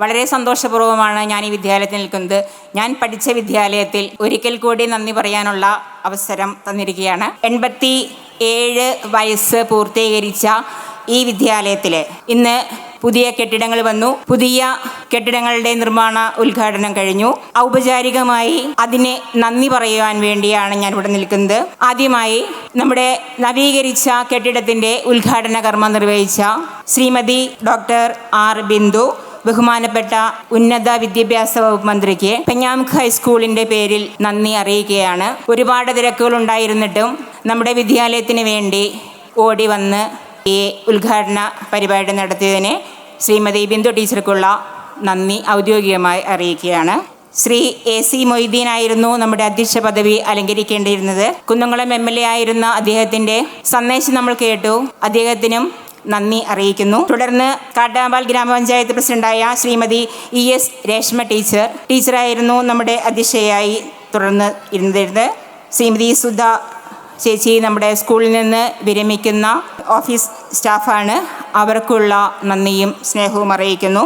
വളരെ സന്തോഷപൂർവ്വമാണ് ഞാൻ ഈ വിദ്യാലയത്തിൽ നിൽക്കുന്നത്. ഞാൻ പഠിച്ച വിദ്യാലയത്തിൽ ഒരിക്കൽ കൂടി നന്ദി പറയാനുള്ള അവസരം തന്നിരിക്കുകയാണ്. 87 വയസ്സ് പൂർത്തീകരിച്ച ഈ വിദ്യാലയത്തിൽ ഇന്ന് പുതിയ കെട്ടിടങ്ങൾ വന്നു. പുതിയ കെട്ടിടങ്ങളുടെ നിർമ്മാണ ഉദ്ഘാടനം കഴിഞ്ഞു. ഔപചാരികമായി അതിന് നന്ദി പറയുവാൻ വേണ്ടിയാണ് ഞാൻ ഇവിടെ നിൽക്കുന്നത്. ആദ്യമായി നമ്മുടെ നവീകരിച്ച കെട്ടിടത്തിൻ്റെ ഉദ്ഘാടന കർമ്മം നിർവഹിച്ച ശ്രീമതി ഡോക്ടർ ആർ ബിന്ദു, ബഹുമാനപ്പെട്ട ഉന്നത വിദ്യാഭ്യാസ വകുപ്പ് മന്ത്രിക്ക് പെഞ്ഞാമുക്ക് ഹൈസ്കൂളിൻ്റെ പേരിൽ നന്ദി അറിയിക്കുകയാണ്. ഒരുപാട് തിരക്കുകൾ ഉണ്ടായിരുന്നിട്ടും നമ്മുടെ വിദ്യാലയത്തിന് വേണ്ടി ഓടി വന്ന് ഈ ഉദ്ഘാടന പരിപാടി നടത്തിയതിന് ശ്രീമതി ബിന്ദു ടീച്ചർക്കുള്ള നന്ദി ഔദ്യോഗികമായി അറിയിക്കുകയാണ്. ശ്രീ AC മൊയ്തീൻ ആയിരുന്നു നമ്മുടെ അധ്യക്ഷ പദവി അലങ്കരിക്കേണ്ടിയിരുന്നത്. കുന്നംകുളം MLA ആയിരുന്ന അദ്ദേഹത്തിൻ്റെ സന്ദേശം നമ്മൾ കേട്ടു. അദ്ദേഹത്തിനും നന്ദി അറിയിക്കുന്നു. തുടർന്ന് കാട്ടാമ്പാൽ ഗ്രാമപഞ്ചായത്ത് പ്രസിഡന്റായ ശ്രീമതി ES രേഷ്മ ടീച്ചറായിരുന്നു നമ്മുടെ അധ്യക്ഷയായി തുടർന്ന് ഇരുന്നിരുന്നത്. ശ്രീമതി സുധ ചേച്ചി നമ്മുടെ സ്കൂളിൽ നിന്ന് വിരമിക്കുന്ന ഓഫീസ് സ്റ്റാഫാണ്. അവർക്കുള്ള നന്ദിയും സ്നേഹവും അറിയിക്കുന്നു.